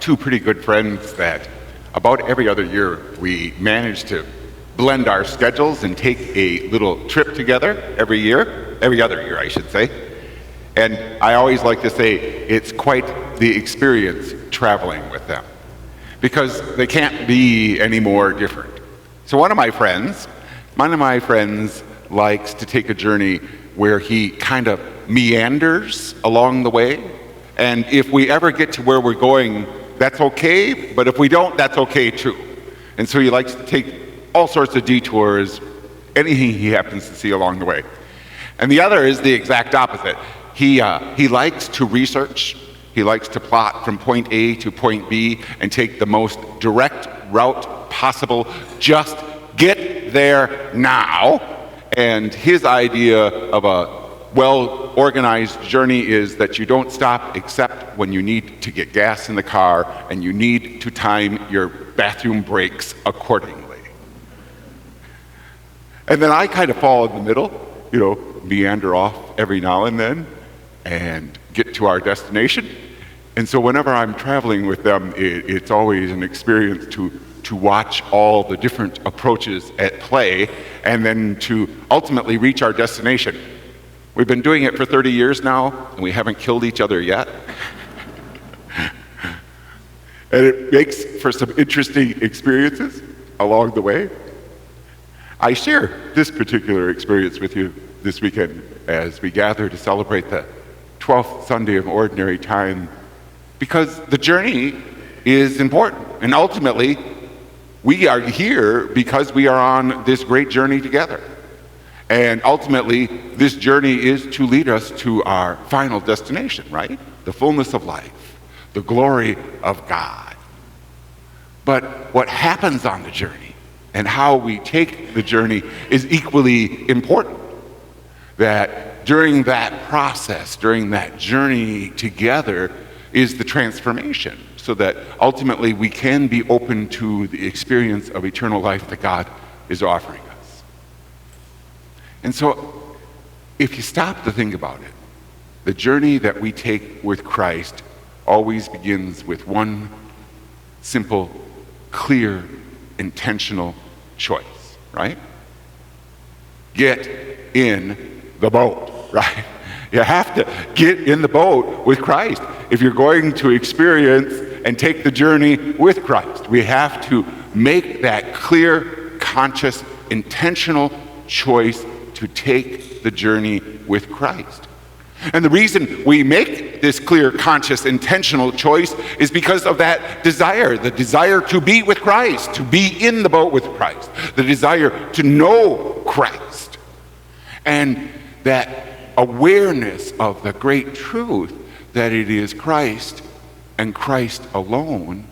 two pretty good friends that about every other year we manage to blend our schedules and take a little trip together every other year, I should say. And I always like to say it's quite the experience traveling with them because they can't be any more different. So one of my friends likes to take a journey where he kind of meanders along the way. And if we ever get to where we're going, that's okay, but if we don't, that's okay too. And so he likes to take all sorts of detours, anything he happens to see along the way. And the other is the exact opposite. He likes to research. He likes to plot from point A to point B and take the most direct route possible. Just get there now. And his idea of a well-organized journey is that you don't stop except when you need to get gas in the car and you need to time your bathroom breaks accordingly. And then I kind of fall in the middle, meander off every now and then and get to our destination. And so whenever I'm traveling with them, it's always an experience to watch all the different approaches at play and then to ultimately reach our destination. We've been doing it for 30 years now, and we haven't killed each other yet. And it makes for some interesting experiences along the way. I share this particular experience with you this weekend as we gather to celebrate the 12th Sunday of Ordinary Time, because the journey is important. And ultimately, we are here because we are on this great journey together. And ultimately, this journey is to lead us to our final destination, right? The fullness of life, the glory of God. But what happens on the journey and how we take the journey is equally important. That during that process, during that journey together, is the transformation, so that ultimately we can be open to the experience of eternal life that God is offering us. And so, if you stop to think about it, the journey that we take with Christ always begins with one simple, clear, intentional choice, right? Get in the boat, right? You have to get in the boat with Christ if you're going to experience and take the journey with Christ. We have to make that clear, conscious, intentional choice to take the journey with Christ. And the reason we make this clear, conscious, intentional choice is because of that desire, the desire to be with Christ, to be in the boat with Christ, the desire to know Christ, and that awareness of the great truth that it is Christ and Christ alone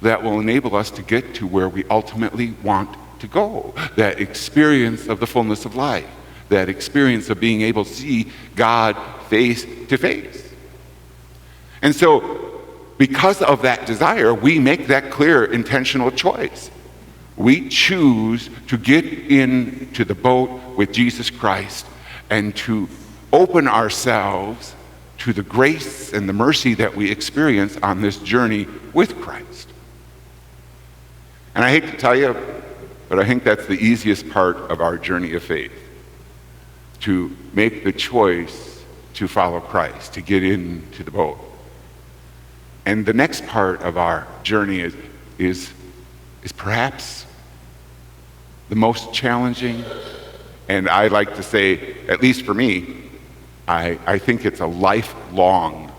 that will enable us to get to where we ultimately want to go. That experience of the fullness of life, that experience of being able to see God face to face. And so, because of that desire, we make that clear, intentional choice. We choose to get into the boat with Jesus Christ and to open ourselves to the grace and the mercy that we experience on this journey with Christ. And I hate to tell you, but I think that's the easiest part of our journey of faith, to make the choice to follow Christ, to get into the boat. And the next part of our journey is perhaps the most challenging, and I like to say, at least for me, I think it's a lifelong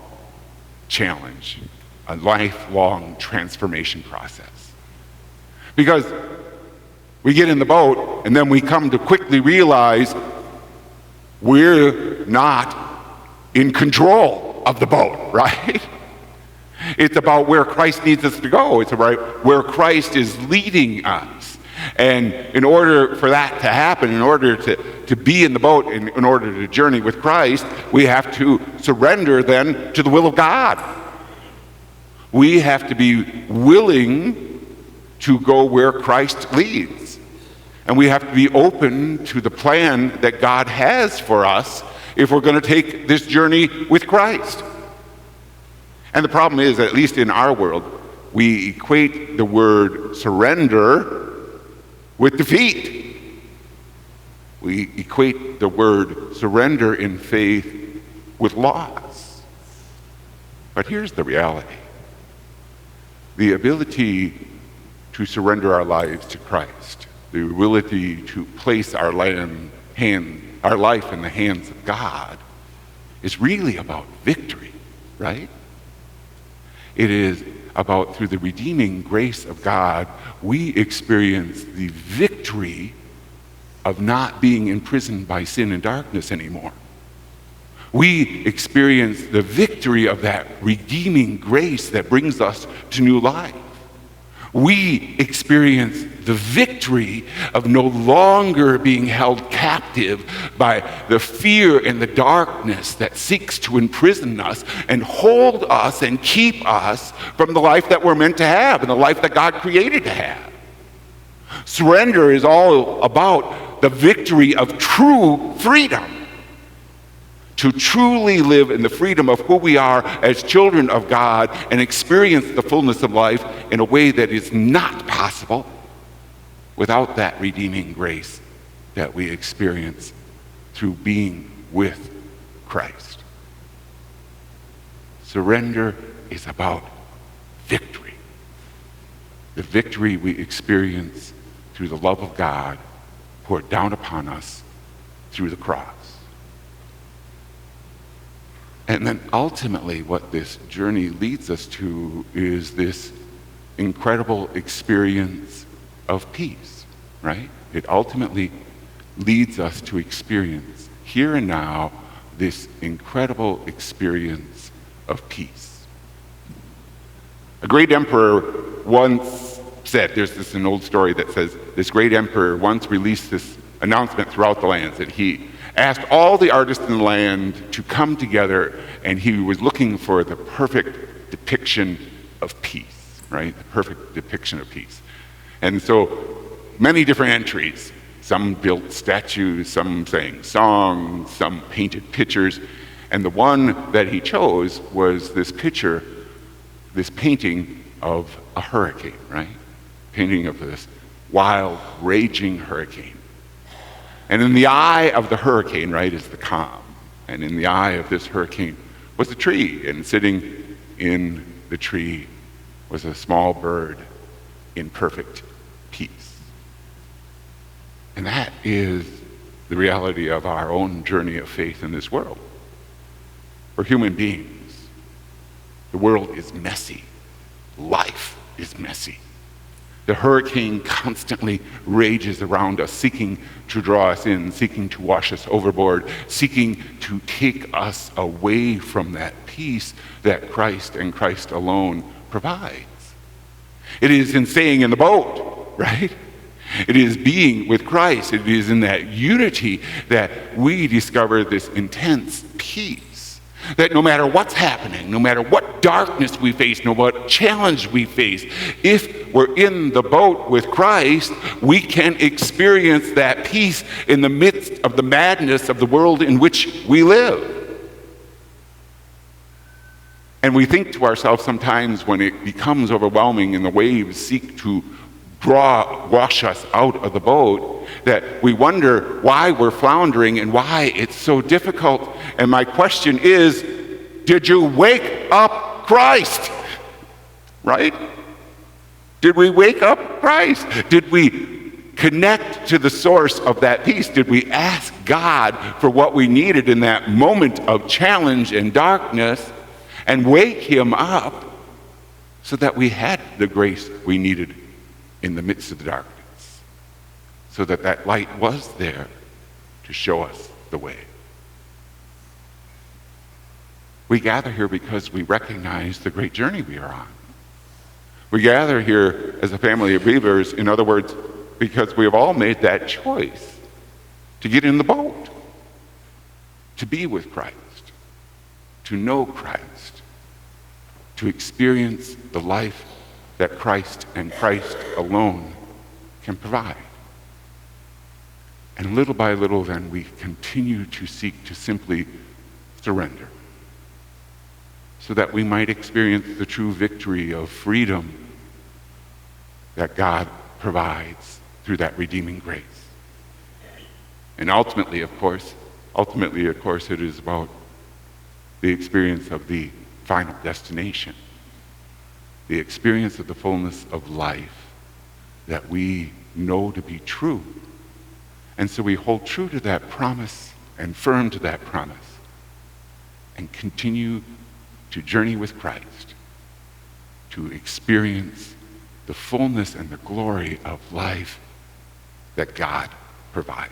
challenge, a lifelong transformation process. Because we get in the boat and then we come to quickly realize we're not in control of the boat, right? It's about where Christ needs us to go. It's about where Christ is leading us. And in order for that to happen, in order to be in the boat, in order to journey with Christ, we have to surrender then to the will of God. We have to be willing to go where Christ leads. And we have to be open to the plan that God has for us if we're going to take this journey with Christ. And the problem is, at least in our world, we equate the word surrender with defeat. We equate the word surrender in faith with loss. But here's the reality. The ability to surrender our lives to Christ, the ability to place our life in the hands of God, is really about victory, right? It is about, through the redeeming grace of God, we experience the victory of not being imprisoned by sin and darkness anymore. We experience the victory of that redeeming grace that brings us to new life. We experience the victory of no longer being held captive by the fear and the darkness that seeks to imprison us and hold us and keep us from the life that we're meant to have and the life that God created to have. Surrender is all about the victory of true freedom. To truly live in the freedom of who we are as children of God and experience the fullness of life in a way that is not possible without that redeeming grace that we experience through being with Christ. Surrender is about victory. The victory we experience through the love of God poured down upon us through the cross. And then ultimately what this journey leads us to is this incredible experience of peace, right? It ultimately leads us to experience here and now this incredible experience of peace. A great emperor once said, there's an old story that says this great emperor once released this announcement throughout the lands that he asked all the artists in the land to come together, and he was looking for the perfect depiction of peace, right? The perfect depiction of peace. And so many different entries. Some built statues, some sang songs, some painted pictures. And the one that he chose was this picture, this painting of a hurricane, right? Painting of this wild, raging hurricane. And in the eye of the hurricane, right, is the calm. And in the eye of this hurricane was a tree. And sitting in the tree was a small bird in perfect peace. And that is the reality of our own journey of faith in this world. We're human beings. The world is messy. Life is messy. The hurricane constantly rages around us, seeking to draw us in, seeking to wash us overboard, seeking to take us away from that peace that Christ and Christ alone provides. It is in staying in the boat, right? It is being with Christ. It is in that unity that we discover this intense peace. That no matter what's happening, no matter what darkness we face, no matter what challenge we face, if we're in the boat with Christ, we can experience that peace in the midst of the madness of the world in which we live. And we think to ourselves sometimes when it becomes overwhelming and the waves seek to wash us out of the boat, that we wonder why we're floundering and why it's so difficult. And my question is, did you wake up Christ? Right? Did we wake up Christ? Did we connect to the source of that peace? Did we ask God for what we needed in that moment of challenge and darkness and wake him up so that we had the grace we needed in the midst of the darkness, so that that light was there to show us the way? We gather here because we recognize the great journey we are on. We gather here as a family of believers, in other words, because we have all made that choice to get in the boat, to be with Christ, to know Christ, to experience the life that Christ and Christ alone can provide. And little by little then we continue to seek to simply surrender so that we might experience the true victory of freedom that God provides through that redeeming grace. And ultimately, of course, it is about the experience of the final destination, the experience of the fullness of life that we know to be true. And so we hold true to that promise and firm to that promise and continue to journey with Christ, to experience the fullness and the glory of life that God provides.